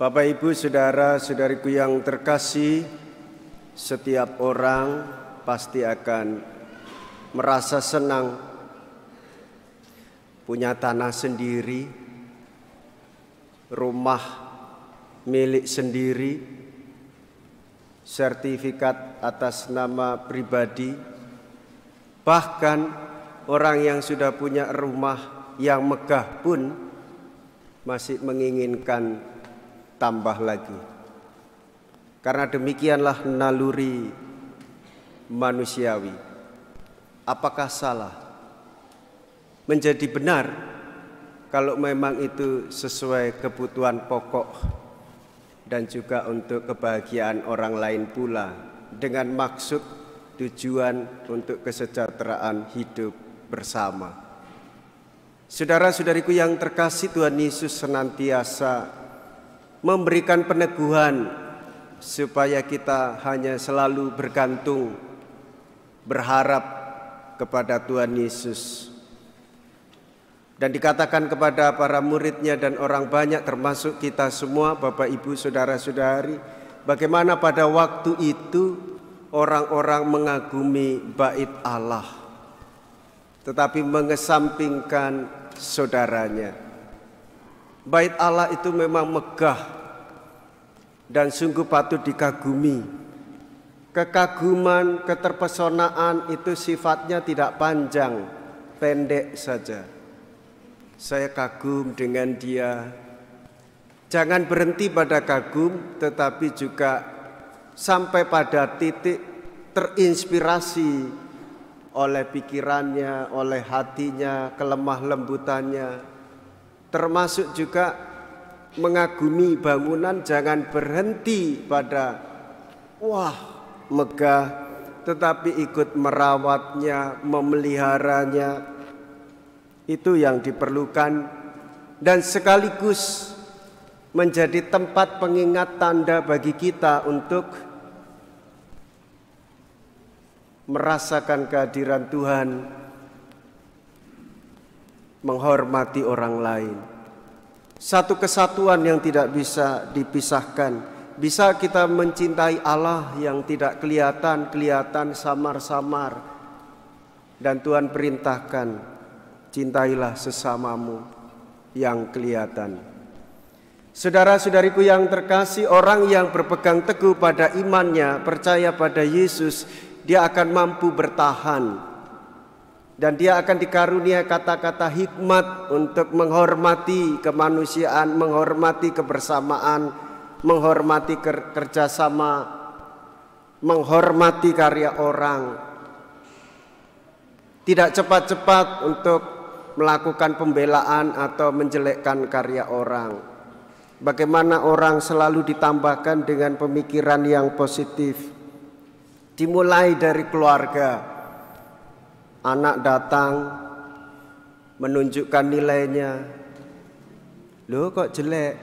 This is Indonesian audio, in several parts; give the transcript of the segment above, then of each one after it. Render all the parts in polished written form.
Bapak, Ibu, saudara-saudariku yang terkasih, setiap orang pasti akan merasa senang punya tanah sendiri, rumah milik sendiri, sertifikat atas nama pribadi. Bahkan orang yang sudah punya rumah yang megah pun masih menginginkan tambah lagi. Karena demikianlah naluri manusiawi. Apakah salah? Menjadi benar kalau memang itu sesuai kebutuhan pokok dan juga untuk kebahagiaan orang lain pula, dengan maksud tujuan untuk kesejahteraan hidup bersama. Saudara-saudariku yang terkasih, Tuhan Yesus senantiasa memberikan peneguhan supaya kita hanya selalu bergantung, berharap kepada Tuhan Yesus. Dan dikatakan kepada para muridnya dan orang banyak termasuk kita semua, Bapak, Ibu, saudara-saudari, bagaimana pada waktu itu orang-orang mengagumi bait Allah, tetapi mengesampingkan saudaranya. Bait Allah itu memang megah dan sungguh patut dikagumi. Kekaguman, keterpesonaan itu sifatnya tidak panjang, pendek saja. Saya kagum dengan dia. Jangan berhenti pada kagum, tetapi juga sampai pada titik terinspirasi oleh pikirannya, oleh hatinya, kelemah lembutannya. Termasuk juga mengagumi bangunan, jangan berhenti pada wah megah, tetapi ikut merawatnya, memeliharanya. Itu yang diperlukan, dan sekaligus menjadi tempat pengingat tanda bagi kita untuk merasakan kehadiran Tuhan, menghormati orang lain. Satu kesatuan yang tidak bisa dipisahkan. Bisa kita mencintai Allah yang tidak kelihatan samar-samar. Dan Tuhan perintahkan, cintailah sesamamu yang kelihatan. Saudara-saudariku yang terkasih, orang yang berpegang teguh pada imannya, percaya pada Yesus, dia akan mampu bertahan. Dan dia akan dikarunia kata-kata hikmat untuk menghormati kemanusiaan, menghormati kebersamaan, menghormati kerjasama, menghormati karya orang. Tidak cepat-cepat untuk melakukan pembelaan atau menjelekkan karya orang. Bagaimana orang selalu ditambahkan dengan pemikiran yang positif. Dimulai dari keluarga. Anak datang menunjukkan nilainya. Loh kok jelek?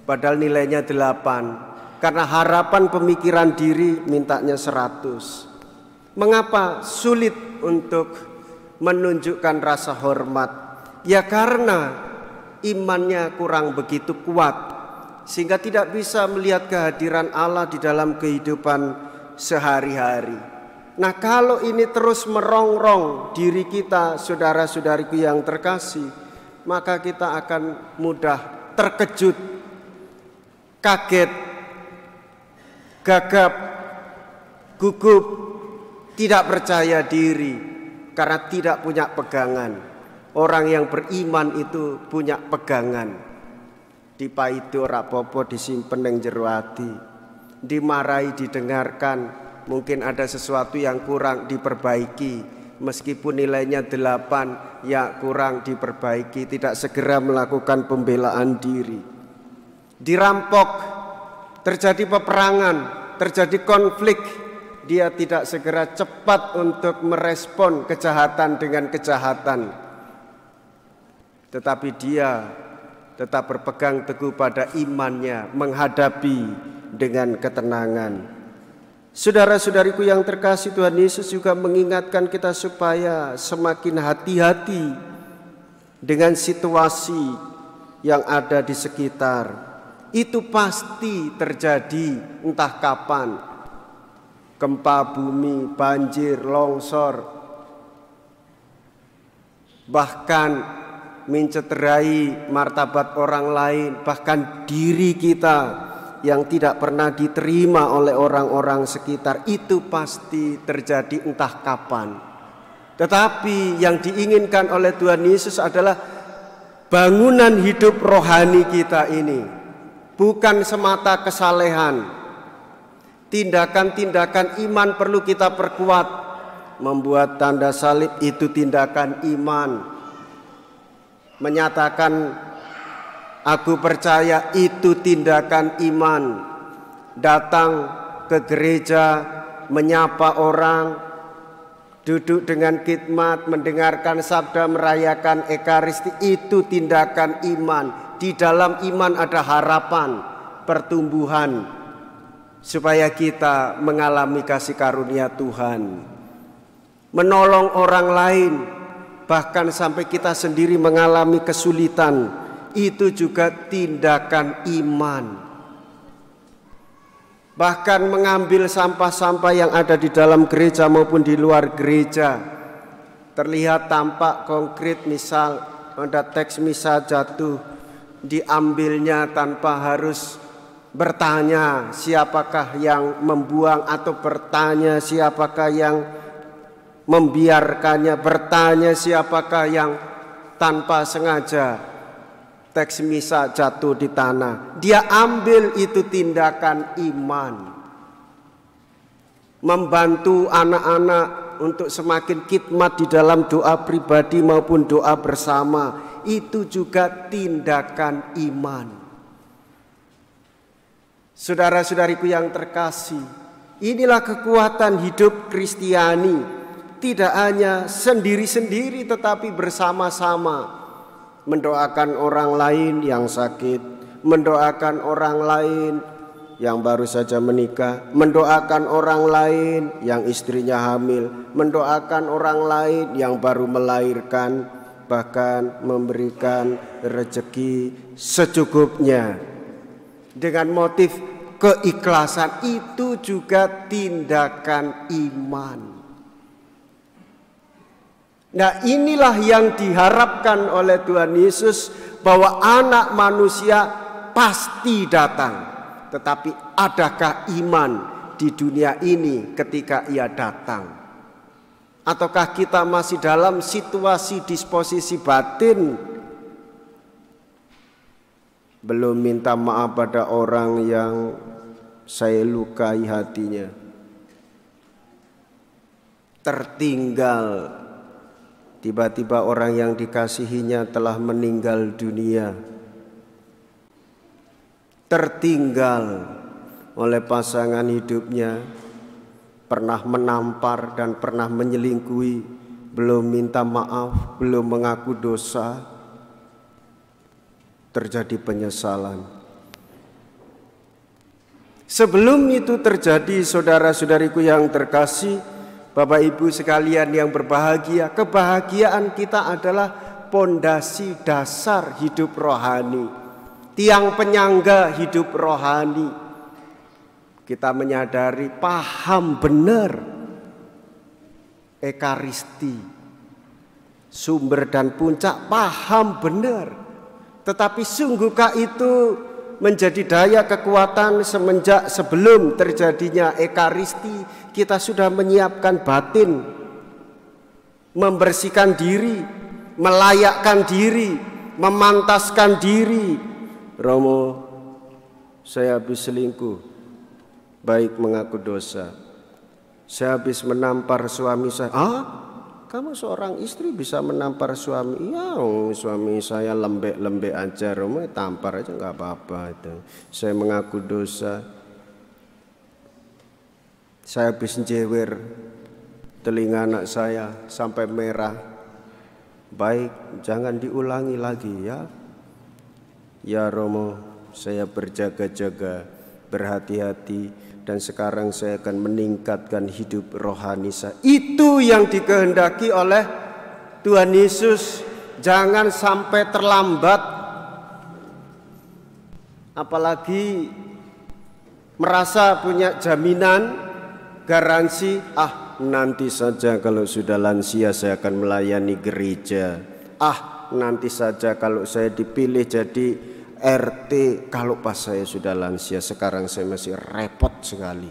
Padahal nilainya 8. Karena harapan pemikiran diri mintanya 100. Mengapa sulit untuk menunjukkan rasa hormat? Ya karena imannya kurang begitu kuat, sehingga tidak bisa melihat kehadiran Allah di dalam kehidupan sehari-hari. Nah, kalau ini terus merongrong diri kita, saudara-saudariku yang terkasih, maka kita akan mudah terkejut, kaget, gagap, gugup, tidak percaya diri karena tidak punya pegangan. Orang yang beriman itu punya pegangan. Dipaiti ora apa-apa, disimpen ning jero ati. Dimarahi didengarkan, mungkin ada sesuatu yang kurang diperbaiki. Meskipun nilainya 8, ya kurang diperbaiki. Tidak segera melakukan pembelaan diri. Dirampok, terjadi peperangan, terjadi konflik. Dia tidak segera cepat untuk merespon kejahatan dengan kejahatan. Tetapi dia tetap berpegang teguh pada imannya, menghadapi dengan ketenangan. Saudara-saudariku yang terkasih, Tuhan Yesus juga mengingatkan kita supaya semakin hati-hati dengan situasi yang ada di sekitar. Itu pasti terjadi entah kapan. Gempa bumi, banjir, longsor, bahkan mencederai martabat orang lain, bahkan diri kita yang tidak pernah diterima oleh orang-orang sekitar. Itu pasti terjadi entah kapan. Tetapi yang diinginkan oleh Tuhan Yesus adalah bangunan hidup rohani kita ini bukan semata kesalehan. Tindakan-tindakan iman perlu kita perkuat. Membuat tanda salib itu tindakan iman. Menyatakan aku percaya itu tindakan iman. Datang ke gereja, menyapa orang, duduk dengan khidmat, mendengarkan sabda, merayakan ekaristi, itu tindakan iman. Di dalam iman ada harapan, pertumbuhan, supaya kita mengalami kasih karunia Tuhan, menolong orang lain, bahkan sampai kita sendiri mengalami kesulitan. Itu juga tindakan iman. Bahkan mengambil sampah-sampah yang ada di dalam gereja maupun di luar gereja, terlihat tampak konkret. Misal ada teks misa jatuh, diambilnya tanpa harus bertanya siapakah yang membuang, atau bertanya siapakah yang membiarkannya, bertanya siapakah yang tanpa sengaja teks misa jatuh di tanah. Dia ambil, itu tindakan iman. Membantu anak-anak untuk semakin khidmat di dalam doa pribadi maupun doa bersama, itu juga tindakan iman. Saudara-saudariku yang terkasih, inilah kekuatan hidup Kristiani. Tidak hanya sendiri-sendiri tetapi bersama-sama. Mendoakan orang lain yang sakit, mendoakan orang lain yang baru saja menikah, mendoakan orang lain yang istrinya hamil, mendoakan orang lain yang baru melahirkan, bahkan memberikan rezeki secukupnya. Dengan motif keikhlasan, itu juga tindakan iman. Nah, inilah yang diharapkan oleh Tuhan Yesus, bahwa anak manusia pasti datang. Tetapi adakah iman di dunia ini ketika ia datang? Ataukah kita masih dalam situasi disposisi batin, belum minta maaf pada orang yang saya lukai hatinya, tertinggal, tiba-tiba orang yang dikasihinya telah meninggal dunia, tertinggal oleh pasangan hidupnya, pernah menampar dan pernah menyelingkuhi, belum minta maaf, belum mengaku dosa, terjadi penyesalan. Sebelum itu terjadi, saudara-saudariku yang terkasih, Bapak Ibu sekalian yang berbahagia, kebahagiaan kita adalah pondasi dasar hidup rohani, tiang penyangga hidup rohani. Kita menyadari, paham benar ekaristi, sumber dan puncak, paham benar. Tetapi sungguhkah itu menjadi daya kekuatan semenjak sebelum terjadinya ekaristi kita sudah menyiapkan batin, membersihkan diri, melayakkan diri, memantaskan diri. Romo, saya habis selingkuh, baik mengaku dosa. Saya habis menampar suami saya. Kamu seorang istri bisa menampar suami? Ya, suami saya lembek-lembek aja, Romo, tampar aja nggak apa-apa itu. Saya mengaku dosa. Saya habis jewer telinga anak saya sampai merah. Baik, jangan diulangi lagi ya. Ya Romo, saya berjaga-jaga, berhati-hati. Dan sekarang saya akan meningkatkan hidup rohani saya. Itu yang dikehendaki oleh Tuhan Yesus. Jangan sampai terlambat. apalagi merasa punya jaminan, garansi, nanti saja kalau sudah lansia saya akan melayani gereja. Nanti saja kalau saya dipilih jadi RT, kalau pas saya sudah lansia. Sekarang saya masih repot sekali.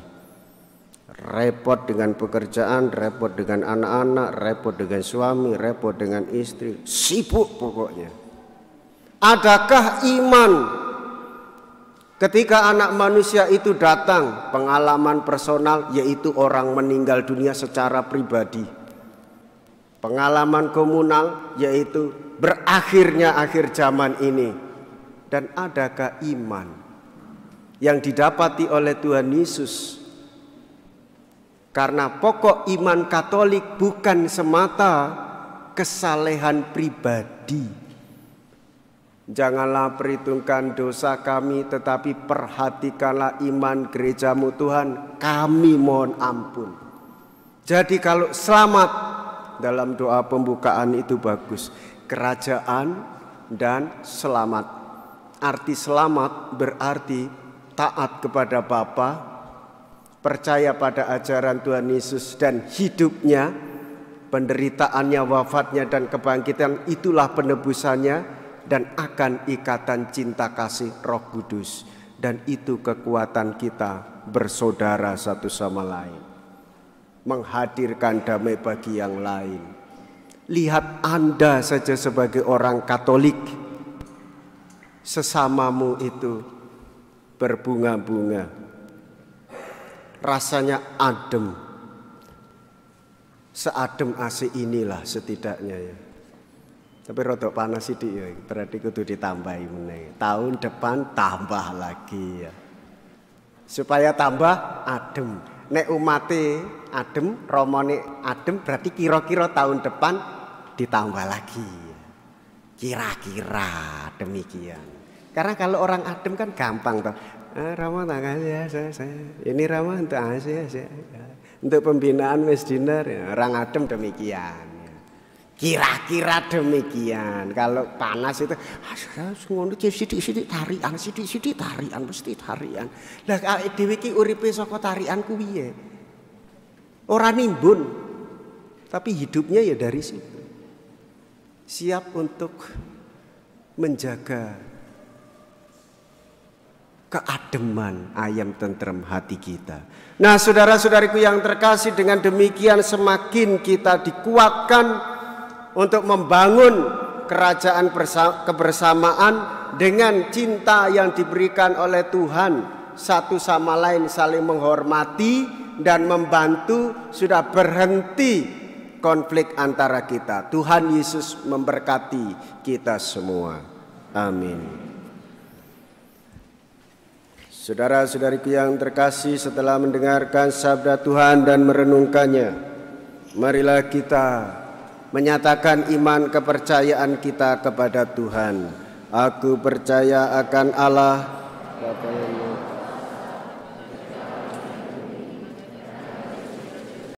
Repot dengan pekerjaan, repot dengan anak-anak, repot dengan suami, repot dengan istri, sibuk pokoknya. Adakah iman ketika anak manusia itu datang, pengalaman personal yaitu orang meninggal dunia secara pribadi, pengalaman komunal yaitu berakhirnya akhir zaman ini, dan adakah iman yang didapati oleh Tuhan Yesus? Karena pokok iman Katolik bukan semata kesalehan pribadi. Janganlah perhitungkan dosa kami, tetapi perhatikanlah iman gerejamu Tuhan, kami mohon ampun. Jadi kalau selamat, dalam doa pembukaan itu bagus, kerajaan dan selamat. Arti selamat berarti taat kepada Bapa, percaya pada ajaran Tuhan Yesus, dan hidupnya, penderitaannya, wafatnya, dan kebangkitan itulah penebusannya, dan akan ikatan cinta kasih Roh Kudus, dan itu kekuatan kita bersaudara satu sama lain, menghadirkan damai bagi yang lain. Lihat Anda saja sebagai orang Katolik, sesamamu itu berbunga-bunga, rasanya adem, seadem AC inilah setidaknya ya. Tapi rodok panas sidik ya, berarti kudu ditambahi meneh. Tahun depan tambah lagi ya, supaya tambah adem. Nek umate adem, romone adem, berarti kira-kira tahun depan ditambah lagi. Kira-kira demikian. Karena kalau orang adem kan gampang toh. Ramah tangan ya saya. Ini ramah untuk Asia. Untuk pembinaan Mesdiner ya, orang adem demikian. Kira-kira demikian. Kalau panas itu ngono sithik-sithik tarian, sithik-sithik tarian, mesti tarian. Lah dhewe iki uripe saka tarian ku piye? Ora nimbun. Tapi hidupnya ya dari situ. Siap untuk menjaga keademan, ayam tentrem hati kita. Nah, saudara-saudariku yang terkasih, dengan demikian semakin kita dikuatkan untuk membangun kerajaan kebersamaan dengan cinta yang diberikan oleh Tuhan, satu sama lain saling menghormati dan membantu. Sudah berhenti konflik antara kita. Tuhan Yesus memberkati kita semua. Amin. Saudara-saudariku yang terkasih, setelah mendengarkan sabda Tuhan dan merenungkannya, marilah kita menyatakan iman kepercayaan kita kepada Tuhan. Aku percaya akan Allah Bapa